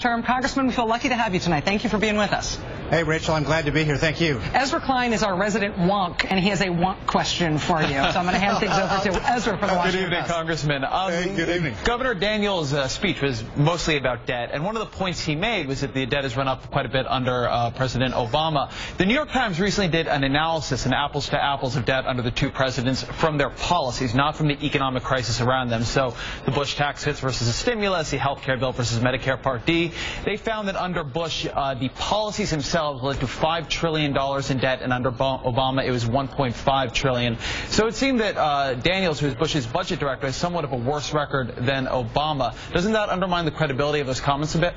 term. Congressman, we feel lucky to have you tonight. Thank you for being with us. Hey, Rachel, I'm glad to be here. Thank you. Ezra Klein is our resident wonk, and he has a wonk question for you. So I'm going to hand things over to Ezra for the Washington Good evening, Post. Congressman. Hey, good evening. Governor Daniels' speech was mostly about debt, and one of the points he made was that the debt has run up quite a bit under President Obama. The New York Times recently did an analysis, an apples to apples of debt under the two presidents from their policies, not from the economic crisis around them. So the Bush tax cuts versus the stimulus, the health care bill versus Medicare Part D. They found that under Bush, the policies themselves led to $5 trillion in debt, and under Obama, it was $1.5 trillion. So it seemed that Daniels, who is Bush's budget director, has somewhat of a worse record than Obama. Doesn't that undermine the credibility of those comments a bit?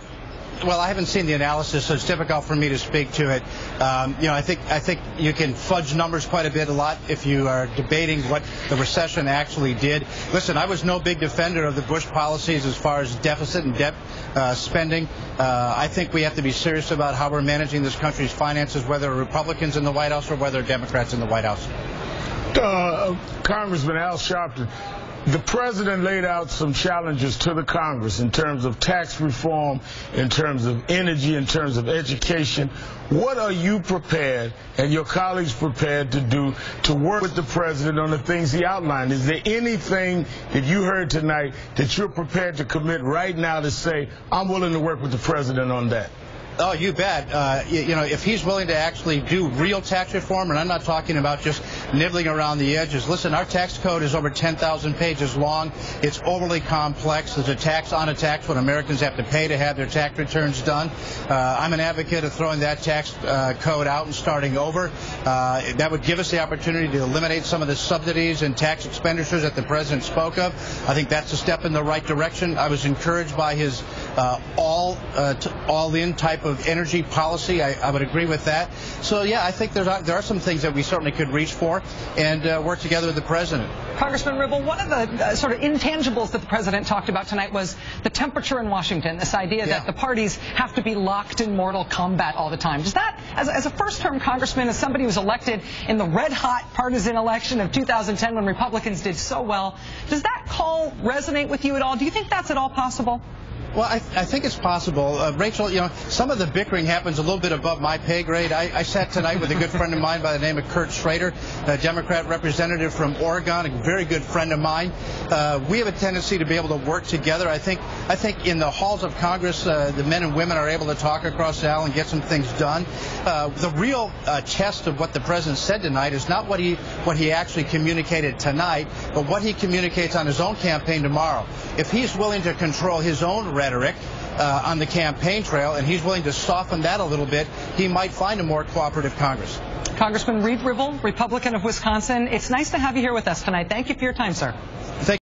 Well, I haven't seen the analysis, so it's difficult for me to speak to it. I think you can fudge numbers quite a lot if you are debating what the recession actually did. Listen, I was no big defender of the Bush policies as far as deficit and debt spending. I think we have to be serious about how we're managing this country's finances, whether Republicans in the White House or whether Democrats in the White House. Congressman Al Sharpton, the president laid out some challenges to the Congress in terms of tax reform, in terms of energy, in terms of education. What are you prepared and your colleagues prepared to do to work with the president on the things he outlined? Is there anything that you heard tonight that you're prepared to commit right now to say, I'm willing to work with the president on that? Oh, you bet. If he's willing to actually do real tax reform, and I'm not talking about just nibbling around the edges. Listen, our tax code is over 10,000 pages long. It's overly complex. There's a tax on a tax what Americans have to pay to have their tax returns done. I'm an advocate of throwing that tax code out and starting over. That would give us the opportunity to eliminate some of the subsidies and tax expenditures that the president spoke of. I think that's a step in the right direction. I was encouraged by his all-in type of energy policy. I would agree with that. So, yeah, I think there are some things that we certainly could reach for and work together with the president. Congressman Ribble, one of the sort of intangibles that the president talked about tonight was the temperature in Washington, this idea that the parties have to be locked in mortal combat all the time. Does that, as a first-term congressman, as somebody who was elected in the red-hot partisan election of 2010 when Republicans did so well, does that call resonate with you at all? Do you think that's at all possible? Well, I think it's possible. Rachel, some of the bickering happens a little bit above my pay grade. I sat tonight with a good friend of mine by the name of Kurt Schrader, a Democrat representative from Oregon, a very good friend of mine. We have a tendency to be able to work together. I think in the halls of Congress, the men and women are able to talk across the aisle and get some things done. The real test of what the president said tonight is not what he actually communicated tonight, but what he communicates on his own campaign tomorrow. If he's willing to control his own rhetoric on the campaign trail, and he's willing to soften that a little bit, he might find a more cooperative Congress. Congressman Ribble, Republican of Wisconsin, it's nice to have you here with us tonight. Thank you for your time, sir. Thank